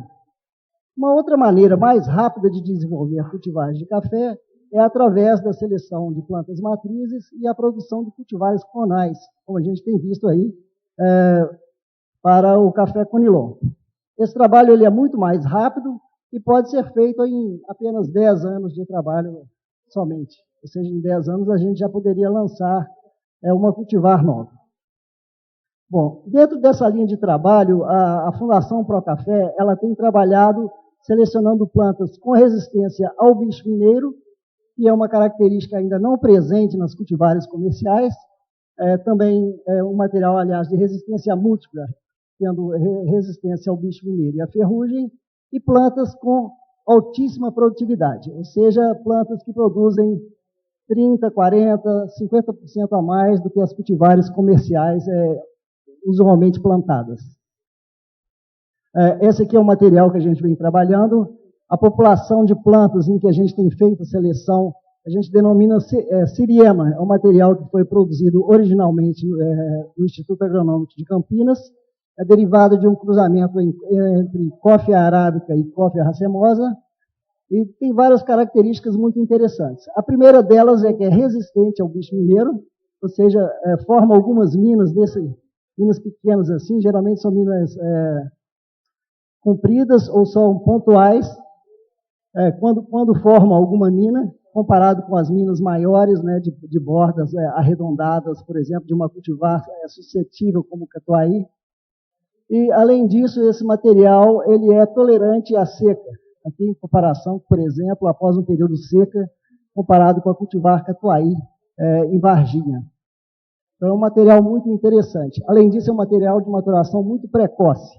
Uma outra maneira mais rápida de desenvolver cultivares de café é através da seleção de plantas matrizes e a produção de cultivares clonais, como a gente tem visto aí para o café Conilon. Esse trabalho ele é muito mais rápido e pode ser feito em apenas 10 anos de trabalho somente. Ou seja, em 10 anos a gente já poderia lançar uma cultivar nova. Bom, dentro dessa linha de trabalho, a Fundação Procafé, ela tem trabalhado selecionando plantas com resistência ao bicho mineiro, que é uma característica ainda não presente nas cultivares comerciais, também um material, aliás, de resistência múltipla, tendo resistência ao bicho mineiro e à ferrugem, e plantas com altíssima produtividade, ou seja, plantas que produzem 30%, 40%, 50% a mais do que as cultivares comerciais usualmente plantadas. Esse aqui é o material que a gente vem trabalhando. A população de plantas em que a gente tem feito a seleção, a gente denomina Siriema, é um material que foi produzido originalmente no Instituto Agronômico de Campinas, é derivado de um cruzamento entre Coffea arábica e Coffea racemosa, e tem várias características muito interessantes. A primeira delas é que é resistente ao bicho mineiro, ou seja, forma algumas minas minas pequenas assim, geralmente são minas compridas ou são pontuais. Quando formam alguma mina, comparado com as minas maiores, né, de bordas arredondadas, por exemplo, de uma cultivar suscetível como o catuai. E, além disso, esse material ele é tolerante à seca. Aqui, em comparação, por exemplo, após um período seca, comparado com a cultivar catuai em Varginha. Então, é um material muito interessante. Além disso, é um material de maturação muito precoce.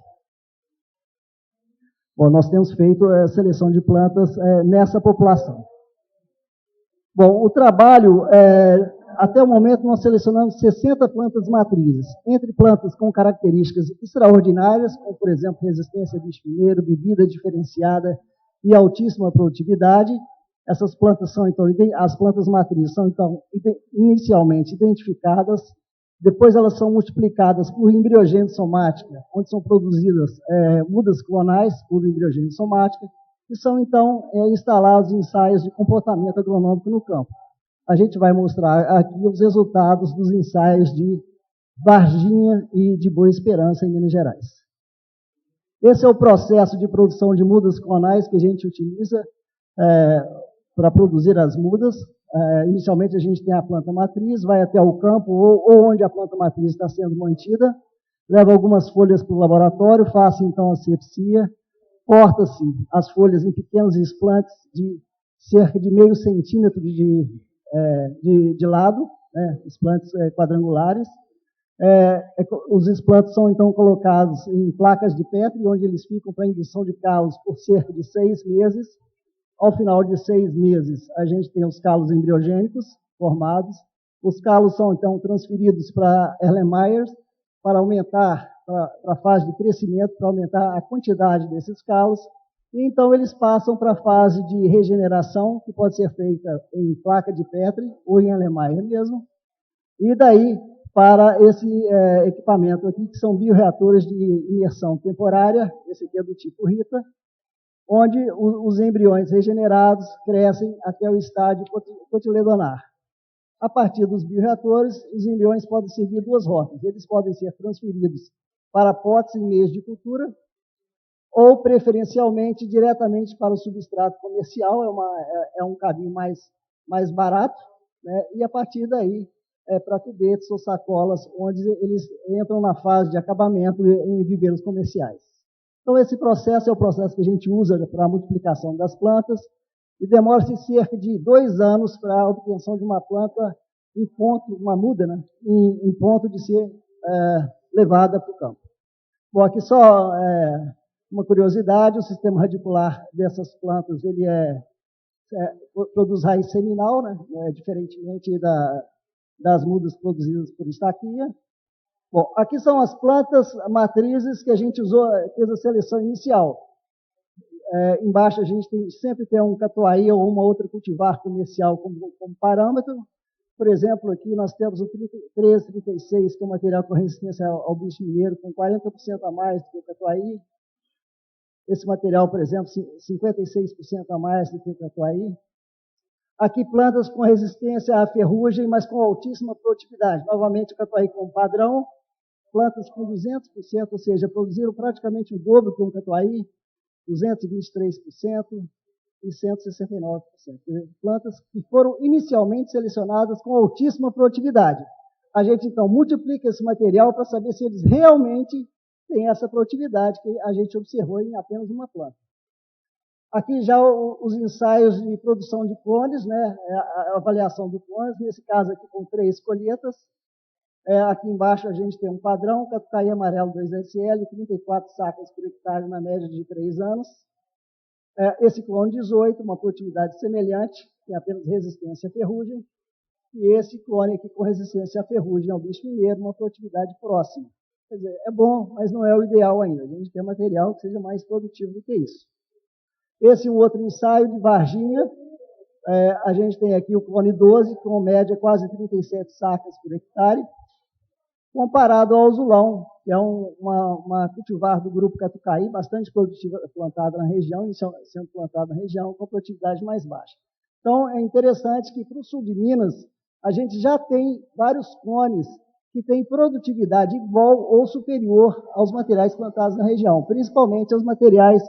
Bom, nós temos feito seleção de plantas nessa população. Bom, o trabalho, até o momento, nós selecionamos 60 plantas matrizes, entre plantas com características extraordinárias, como, por exemplo, resistência a bicho mineiro, bebida diferenciada e altíssima produtividade. Essas plantas são, então, as plantas matrizes são, então, inicialmente identificadas, depois elas são multiplicadas por embriogênese somática, onde são produzidas mudas clonais por embriogênese somática, e são, então, instalados ensaios de comportamento agronômico no campo. A gente vai mostrar aqui os resultados dos ensaios de Varginha e de Boa Esperança, em Minas Gerais. Esse é o processo de produção de mudas clonais que a gente utiliza para produzir as mudas. Inicialmente a gente tem a planta matriz, vai até o campo ou onde a planta matriz está sendo mantida, leva algumas folhas para o laboratório, faz então a sepsia, corta-se as folhas em pequenos explantes de cerca de meio centímetro de lado, né, explantes quadrangulares. Os explantes são então colocados em placas de Petri, onde eles ficam para indução de calos por cerca de 6 meses. Ao final de 6 meses, a gente tem os calos embriogênicos formados. Os calos são, então, transferidos para Erlenmeyers para aumentar, para a fase de crescimento, para aumentar a quantidade desses calos. E, então, eles passam para a fase de regeneração, que pode ser feita em placa de Petri ou em Erlenmeyer mesmo. E daí, para esse equipamento aqui, que são bioreatores de imersão temporária, esse aqui é do tipo Rita, onde os embriões regenerados crescem até o estádio cotiledonar. A partir dos bioreatores, os embriões podem seguir duas rotas. Eles podem ser transferidos para potes em meios de cultura, ou, preferencialmente, diretamente para o substrato comercial, é um caminho mais barato, né? E, a partir daí, para tubetes ou sacolas, onde eles entram na fase de acabamento em viveiros comerciais. Então, esse processo é o processo que a gente usa para a multiplicação das plantas e demora-se cerca de 2 anos para a obtenção de uma planta em ponto, uma muda, né, em ponto de ser levada para o campo. Bom, aqui só uma curiosidade, o sistema radicular dessas plantas, ele produz raiz seminal, né, diferentemente das mudas produzidas por estaquia. Bom, aqui são as plantas matrizes que a gente usou, fez a seleção inicial. Embaixo a gente sempre tem um catuaí ou uma outra cultivar comercial como parâmetro. Por exemplo, aqui nós temos o 1336, que é um material com resistência ao bicho mineiro, com 40% a mais do que o catuaí. Esse material, por exemplo, 56% a mais do que o catuaí. Aqui plantas com resistência à ferrugem, mas com altíssima produtividade. Novamente o catuaí como padrão. Plantas com 200%, ou seja, produziram praticamente o dobro que um catuaí, 223% e 169%. Plantas que foram inicialmente selecionadas com altíssima produtividade. A gente, então, multiplica esse material para saber se eles realmente têm essa produtividade que a gente observou em apenas uma planta. Aqui já os ensaios de produção de clones, né, a avaliação do clones, nesse caso aqui com 3 colheitas. Aqui embaixo a gente tem um padrão, catucaí amarelo 2SL, 34 sacas por hectare na média de 3 anos. Esse clone 18, uma produtividade semelhante, tem apenas resistência à ferrugem. E esse clone aqui com resistência à ferrugem ao bicho mineiro, uma produtividade próxima. Quer dizer, é bom, mas não é o ideal ainda. A gente tem material que seja mais produtivo do que isso. Esse é um outro ensaio de Varginha. A gente tem aqui o clone 12, com média quase 37 sacas por hectare, comparado ao azulão, que é uma cultivar do grupo Catucaí, bastante produtiva, plantada na região, sendo plantada na região, com produtividade mais baixa. Então, é interessante que para o sul de Minas, a gente já tem vários clones que têm produtividade igual ou superior aos materiais plantados na região, principalmente aos materiais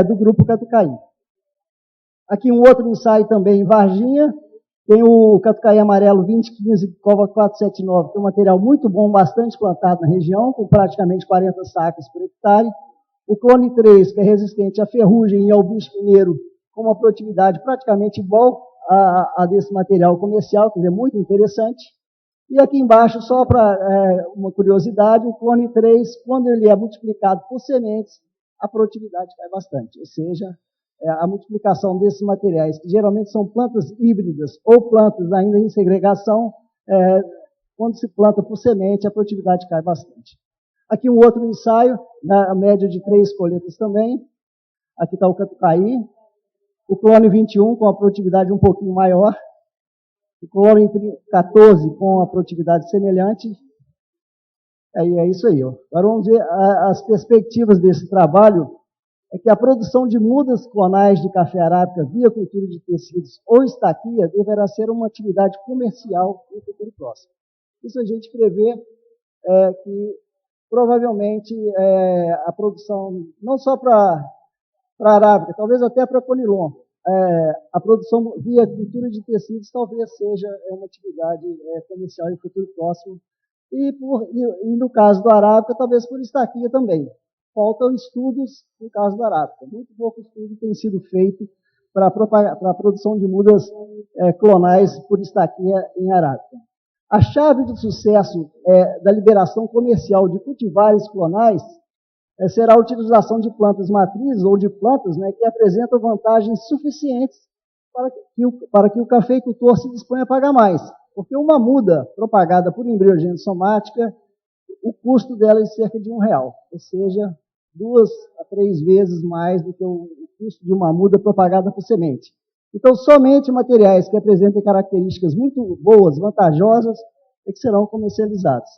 do grupo Catucaí. Aqui um outro ensaio também em Varginha, tem o catucaí amarelo 2015, cova 479, que é um material muito bom, bastante plantado na região, com praticamente 40 sacas por hectare. O clone 3, que é resistente à ferrugem e ao bicho mineiro, com uma produtividade praticamente igual a desse material comercial, quer dizer, muito interessante. E aqui embaixo, só para uma curiosidade, o clone 3, quando ele é multiplicado por sementes, a produtividade cai bastante, ou seja, a multiplicação desses materiais, que geralmente são plantas híbridas ou plantas ainda em segregação, quando se planta por semente, a produtividade cai bastante. Aqui um outro ensaio, na média de 3 colheitas também. Aqui está o catucaí. O clone 21 com a produtividade um pouquinho maior. O clone 14 com a produtividade semelhante. É isso aí. Ó. Agora vamos ver as perspectivas desse trabalho. É que a produção de mudas clonais de café arábica via cultura de tecidos ou estaquia deverá ser uma atividade comercial no futuro próximo. Isso a gente prevê que provavelmente a produção, não só para arábica, talvez até para conilon, a produção via cultura de tecidos talvez seja uma atividade comercial no futuro próximo. E no caso do arábica, talvez por estaquia também. Faltam estudos no caso da arábica. Muito pouco estudo tem sido feito para a produção de mudas clonais por estaquia em arábica. A chave de sucesso da liberação comercial de cultivares clonais será a utilização de plantas matrizes ou de plantas que apresentam vantagens suficientes para que o cafeicultor se disponha a pagar mais. Porque uma muda propagada por embriogênese somática, o custo dela é de cerca de R$1, ou seja, 2 a 3 vezes mais do que o custo de uma muda propagada por semente. Então, somente materiais que apresentem características muito boas, vantajosas, é que serão comercializados.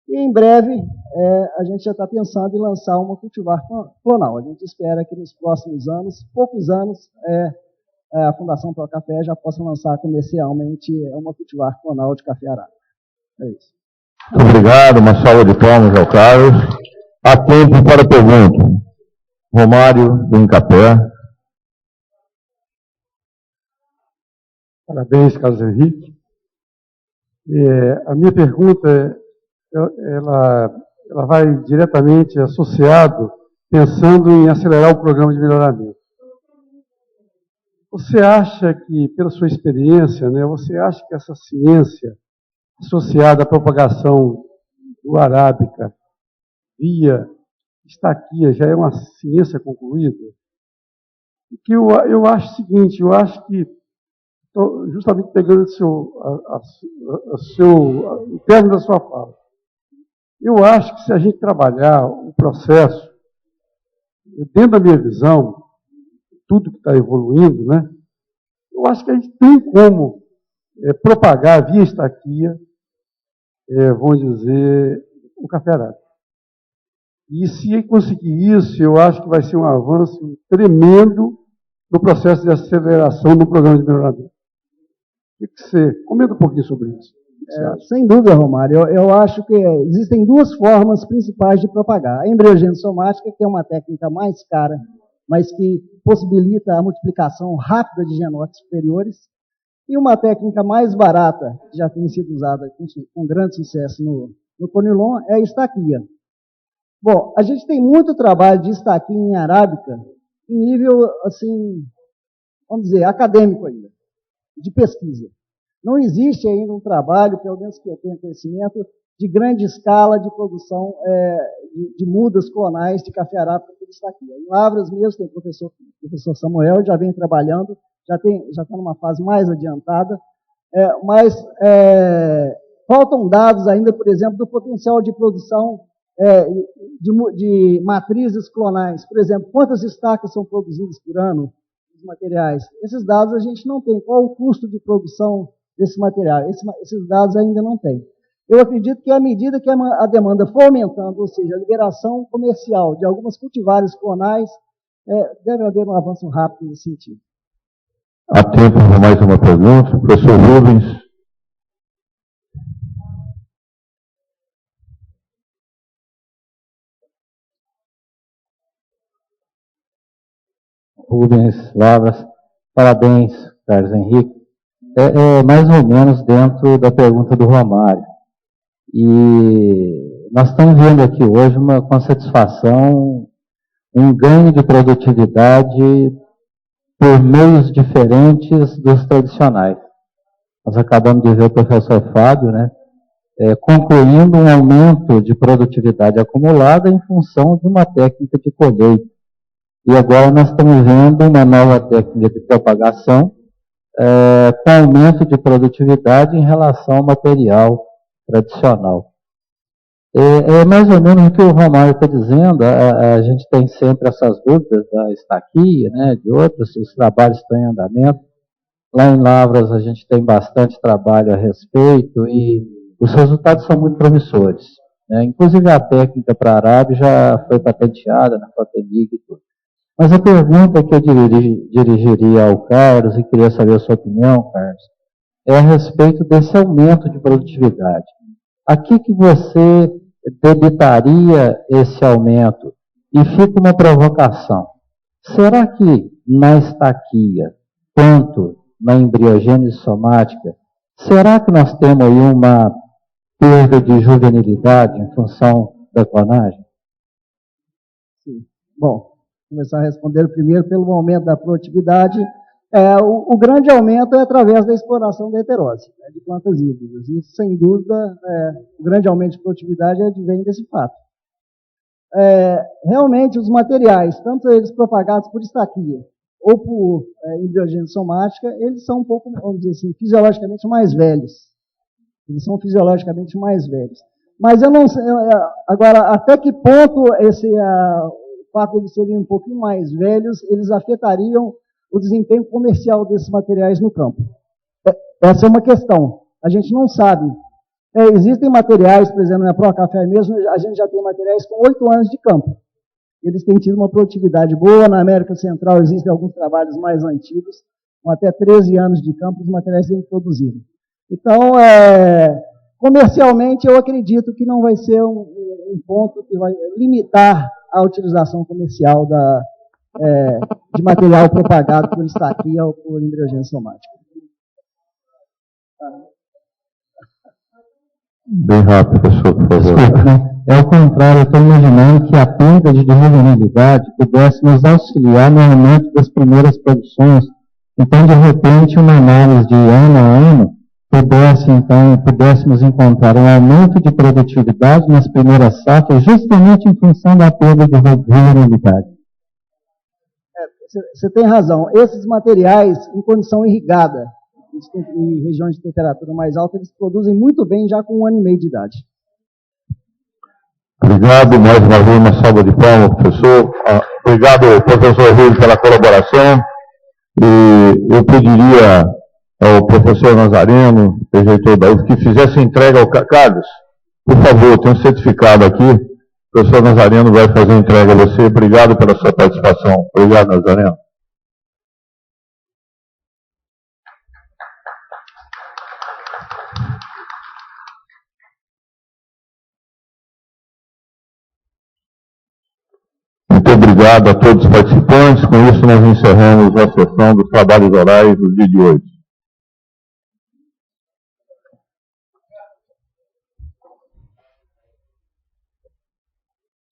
E em breve, a gente já está pensando em lançar uma cultivar clonal. A gente espera que nos próximos anos, poucos anos, a Fundação Pro Café já possa lançar comercialmente uma cultivar clonal de café arábica. É isso. Muito obrigado, uma salva de palmas ao Carlos. Há tempo para pergunta. Romário, do Incapé. Parabéns, Carlos Henrique. A minha pergunta, ela vai diretamente associado, pensando em acelerar o programa de melhoramento. Você acha que, pela sua experiência, você acha que essa ciência associada à propagação do arábica via estaquia já é uma ciência concluída? Porque eu acho o seguinte, eu acho que, justamente pegando o término da sua fala, Eu acho que se a gente trabalhar o processo, dentro da minha visão, tudo que está evoluindo, né? Eu acho que a gente tem como propagar via estaquia, vamos dizer, o café arábica. E se conseguir isso, eu acho que vai ser um avanço tremendo no processo de aceleração do programa de melhoramento. O que você comenta um pouquinho sobre isso? Sem dúvida, Romário. Eu acho que existem duas formas principais de propagar. A embriogênese somática, que é uma técnica mais cara, mas que possibilita a multiplicação rápida de genótipos superiores, e uma técnica mais barata, que já tem sido usada com grande sucesso no Conilon, é a estaquia. Bom, a gente tem muito trabalho de estaquia em arábica, em nível, assim, vamos dizer, acadêmico ainda, de pesquisa. Não existe ainda um trabalho, pelo menos que eu tenha conhecimento, de grande escala de produção de mudas clonais de café arábica por estaquia. Em Lavras mesmo tem o professor Samuel, já vem trabalhando, já está numa fase mais adiantada, mas faltam dados ainda, por exemplo, do potencial de produção de matrizes clonais. Por exemplo, quantas estacas são produzidas por ano dos materiais? Esses dados a gente não tem. Qual o custo de produção desse material? Esses dados ainda não tem. Eu acredito que à medida que a demanda for aumentando, ou seja, a liberação comercial de algumas cultivares clonais, deve haver um avanço rápido nesse sentido. Há tempo para mais uma pergunta. Professor Rubens. Rubens, Lavras, parabéns, Carlos Henrique. Mais ou menos dentro da pergunta do Romário. E nós estamos vendo aqui hoje, com satisfação, um ganho de produtividade por meios diferentes dos tradicionais. Nós acabamos de ver o professor Fábio, né, concluindo um aumento de produtividade acumulada em função de uma técnica de colheita. E agora nós estamos vendo uma nova técnica de propagação com aumento de produtividade em relação ao material tradicional. Mais ou menos o que o Romário está dizendo, a gente tem sempre essas dúvidas da estaquia, né, de outros, os trabalhos estão em andamento. Lá em Lavras a gente tem bastante trabalho a respeito e os resultados são muito promissores, né? Inclusive a técnica para arábia já foi patenteada na FAPEMIG e tudo. Mas a pergunta que eu dirigiria ao Carlos, e queria saber a sua opinião, Carlos, é a respeito desse aumento de produtividade. A que você debitaria esse aumento? E fica uma provocação. Será que na estaquia, quanto na embriogênese somática, será que nós temos aí uma perda de juvenilidade em função da clonagem? Sim. Bom, começar a responder primeiro pelo aumento da produtividade. O grande aumento é através da exploração da heterose, né, de plantas híbridas. Isso, sem dúvida, o grande aumento de produtividade advém desse fato. Realmente, os materiais, tanto eles propagados por estaquia ou por embriogênese somática, eles são um pouco, vamos dizer assim, fisiologicamente mais velhos. Eles são fisiologicamente mais velhos. Mas eu não sei, agora, até que ponto o fato de eles serem um pouquinho mais velhos, eles afetariam o desempenho comercial desses materiais no campo? Essa é uma questão. A gente não sabe. Existem materiais, por exemplo, na Procafé mesmo, a gente já tem materiais com 8 anos de campo. Eles têm tido uma produtividade boa. Na América Central existem alguns trabalhos mais antigos, com até 13 anos de campo, os materiais têm produzido. Então, comercialmente, eu acredito que não vai ser um ponto que vai limitar a utilização comercial de material propagado por estaquia ou por embriogênese somática. Bem rápido, professor, por favor. Desculpa, né? É o contrário, eu estou imaginando que a perda de juvenilidade pudesse nos auxiliar no aumento das primeiras produções. Então, de repente, uma análise de ano a ano pudéssemos encontrar um aumento de produtividade nas primeiras safras, justamente em função da perda de juvenilidade. Você tem razão. Esses materiais, em condição irrigada, em regiões de temperatura mais alta, eles produzem muito bem já com 1 ano e meio de idade. Obrigado, mais uma vez uma salva de palmas, professor. Obrigado, professor Rui, pela colaboração. E eu pediria ao professor Nazareno, reitor da UF, que fizesse entrega ao Carlos. Por favor, tem um certificado aqui. O professor Nazareno vai fazer a entrega a você. Obrigado pela sua participação. Obrigado, Nazareno. Muito obrigado a todos os participantes. Com isso, nós encerramos a sessão dos trabalhos orais do dia de hoje.